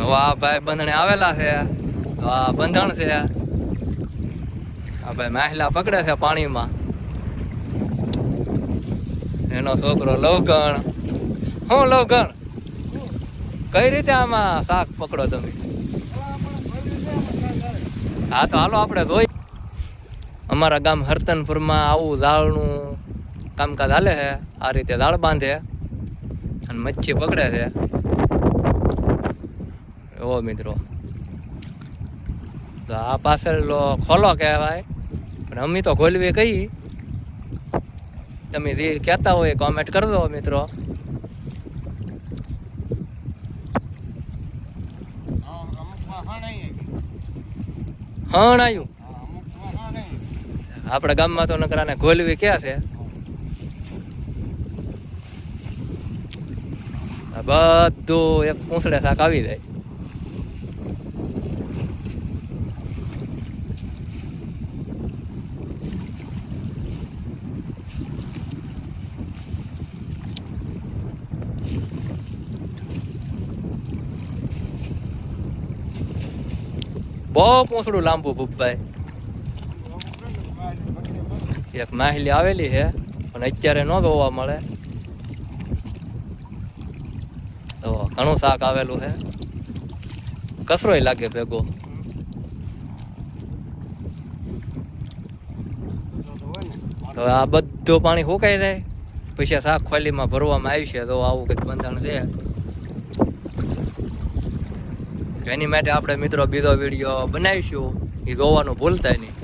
હવે આ ભાઈ બંધણે આવેલા છે, આ બંધણ છે. આ ભાઈ માહલા પકડે છે પાણીમાં. એનો છોકરો લવગણ. હું લવગણ કઈ રીતે આમાં શાક પકડો તમે? હા તો હાલો આપણે જોઈ. અમારા ગામ હરતનપુરમાં આવું ઝાડનું કામકાજ હાલે છે. આ રીતે ઝાડ બાંધે અને મચ્છી પકડે છે. એવો મિત્રો, તો આ પાછળ ખોલો કહેવાય, પણ અમે તો ખોલવી કઈ. તમે જે કહેતા હોય કોમેન્ટ કરજો મિત્રો. હણ આવ્યું આપણા ગામમાં તો નકરાને ખોલવી ક્યાં છે? બધું એક પૂંછડે શાક આવી જાય. બહુ પૂંછડું લાંબુ ભૂપભાઈ. એક માહલી આવેલી છે પણ અત્યારે ન જોવા મળે. તો ઘણું શાક આવેલું છે, કચરોય લાગે ભેગો. તો આ બધું પાણી સુકાઈ જાય પછી શાક ખોલીમાં ભરવામાં આવશે. તો આવું કંઈક બંધાણ છે. એની માટે આપણે મિત્રો બીજો વિડીયો બનાવીશું, એ જોવાનું ભૂલતા નહીં.